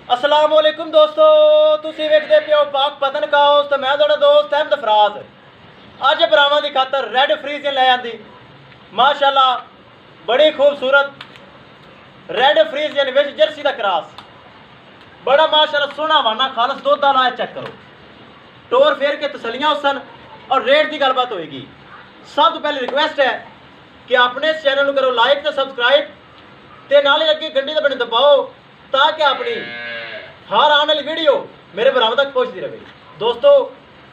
अस्सलाम वालेकुम दोस्तों, तुसी वेखदे पियो पाक पतन काउस ते मैं तुहाडा दोस्त अहमद फराज। अज भरावां दी खातर रैड फ्रीजियन लै आंदी माशाअल्लाह, बड़ी खूबसूरत रैड फ्रीजियन विच जर्सी दा क्रॉस, बड़ा माशाअल्लाह सोहना वाना खालस दुद्ध आला। चेक करो, टोर फेर के तसलियां हुसन और रेट की गलबात होएगी। सब तो पहले रिक्वेस्ट है कि अपने इस चैनल को करो लाइक तो सब्सक्राइब ते नाले अगे घंटी दा बटन दबाओ ताकि अपनी हर आने वाली वीडियो मेरे भरावां तक पहुंचती रहे। दोस्तों,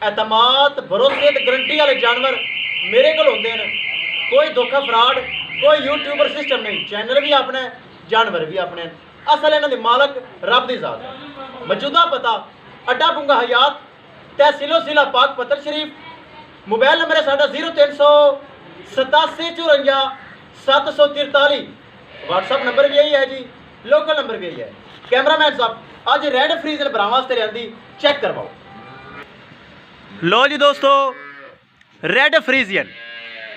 एतमाद भरोसे ते गारंटी वाले जानवर मेरे को होंदे ने, कोई धोखा फ्रॉड कोई यूट्यूबर सिस्टम नहीं। चैनल भी अपने, जानवर भी अपने, असल इन्हां दी मालक रब दी जात है। मौजूदा पता अड्डा बुंगा हयात, तहसीलो जिला पाक पत्तर शरीफ। मोबाइल नंबर है साडा 0387 54 743। व्हाट्सअप नंबर भी यही है जी, लोकल नंबर भी यही है। कैमरामैन साहब अज रैड फ्रीजन भरावां वास्ते लियांदी, चेक करवाओ। लो जी दोस्तों, रैड फ्रीजियन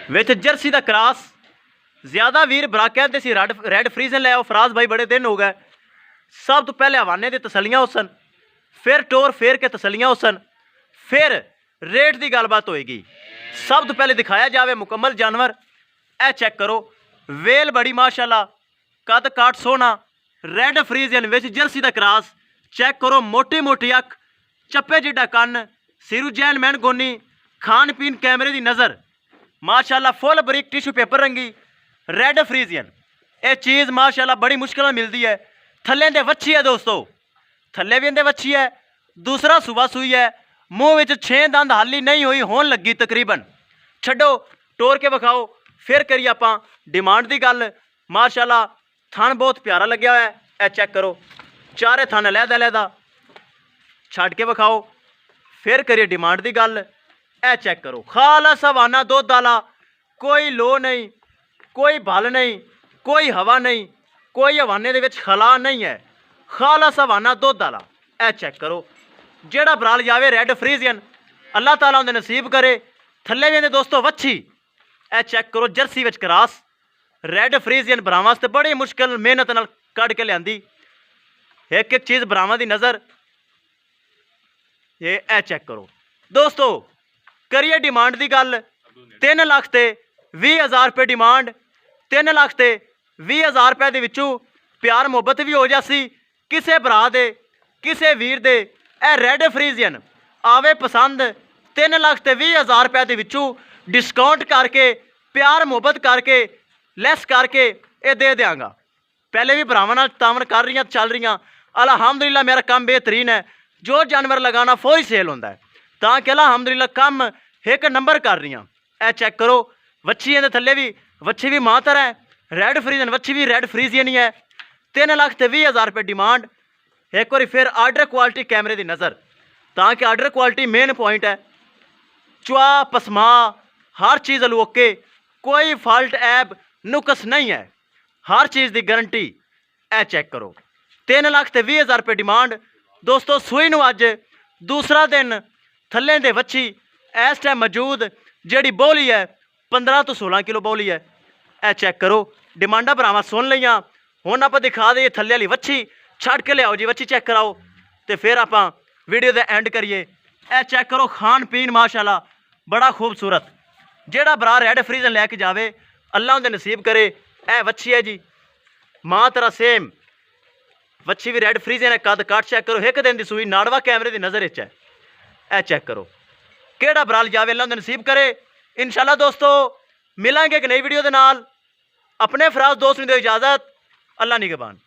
विच जर्सी दा क्रॉस। ज़्यादा वीर भरा कहते सी रैड फ्रीजन लै आओ, फराज भाई बड़े दिन हो गए। सब तो पहले हवाने दी तसलियां हुसन, फिर टोर फेर के तसलियां हुसन, फिर रेट की गलबात होएगी। सब तो पहले दिखाया जाए मुकम्मल जानवर। ए चेक करो, वेल बड़ी माशाअल्लाह, कद काट सोहना, रैड फ्रीजियन विच जर्सी दा क्रॉस। चेक करो, मोटी मोटी अख, चप्पे जिड्डा कन्न, सिरू जैन मैन गोनी, खान पीन कैमरे की नज़र माशाअल्लाह, फुल बरीक टिशू पेपर रंगी रैड फ्रीजियन। ये चीज़ माशाअल्लाह बड़ी मुश्किल मिलती है। थल्ले दे वच्छी है दोस्तों, थल्ले भी इंदे वच्छी है, दूसरा सुबह सूई है। मूँह विच 6 दंद हाली नहीं हुई, होन लगी तकरीबन। छड्डो, टोर के विखाओ, फिर करिए आपां डिमांड की गल। माशाअल्लाह थन बहुत प्यारा लग्या हुआ है। ए चेक करो, चारे थन अलहदा अलहदा, छड्ड के विखाओ, फिर करिए डिमांड की गल। ए चेक करो, खालस हवाना दुद्ध आला, कोई लो नहीं, कोई बल नहीं, कोई हवा नहीं, कोई हवाने दे विच खला नहीं है, खालस हवाना दुद्ध आला। ए चेक करो, जेड़ा बराल जावे रैड फ्रीजियन अल्लाह ताला उन्हें नसीब करे। थल्ले भी दोस्तों वच्छी। ए चेक करो, जर्सी विच क्रॉस रैड फ्रीजियन भरावां वास्ते बड़ी मुश्किल मेहनत नाल कढ़ के लियांदी। एक एक चीज़ भरावां दी नज़र। ये ए चेक करो दोस्तों, करिए डिमांड की गल। 3 लाख ते 20,000 रुपये डिमांड, 3 लाख ते 20,000 रुपये दे विचों प्यार मुहब्बत भी हो जासी किसे भरा दे, किसे वीर दे। ए रैड फ्रीजियन आवे पसंद, 3 लाख ते 20,000 रुपये दे विचों डिस्काउंट करके, प्यार मुहब्बत करके, लैस करके ये दे देंगा। पहले भी भरावां नाल तावन कर रही चल रही, अलहमदुलिल्लाह मेरा काम बेहतरीन है। जो जानवर लगाना फौरी सेल होता है, ताकि अलहमदुलिल्लाह कम एक नंबर कर रही। ए चेक करो, वच्छी दे थल्ले भी वच्छी भी मातर है, रैड फ्रीजियन वच्छी भी रैड फ्रीजियन ही है। 3 लाख ते 20,000 रुपये डिमांड। एक बार फिर आर्डर क्वालिटी कैमरे की नज़र, ताकि आर्डर क्वालिटी मेन पॉइंट है। चुआ पसमा हर चीज़ ओके, कोई फॉल्ट ऐब नुकस नहीं है, हर चीज़ की गारंटी। ए चेक करो, 3 लाख ते 20,000 रुपये डिमांड। दोस्तों, सूई नूं अज दूसरा दिन, थल्ले दे वच्छी इस टाइम मौजूद जिहड़ी बोली है 15 तो 16 किलो बोली है। ए चेक करो, डिमांडा भरावां सुन लियां। हुण आपां दिखा दईए थल्ले वाली वच्छी, छड्ड के लियाओ जी, वच्छी चेक कराओ, तो फिर आपां वीडियो दे एंड करिए। ए चेक करो, खान पीन माशाअल्लाह बड़ा खूबसूरत। जेड़ा भरा रैड फ्रीजन लैके जावे अल्लाह उन्हें नसीब करे। ए वच्छी है जी, माँ तरह सेम वच्छी भी रैड फ्रीजन है, कद काट चेक करो, एक दिन की सूई, नाड़वा कैमरे की नज़र है। ए चेक करो, केड़ा बराल जावे अल्लाह उन्हें नसीब करे। इंशाल्लाह दोस्तों मिलांगे एक नई वीडियो के नाल। अपने फराज दोस्त नूं दो इजाज़त, अल्लाह निगहबान।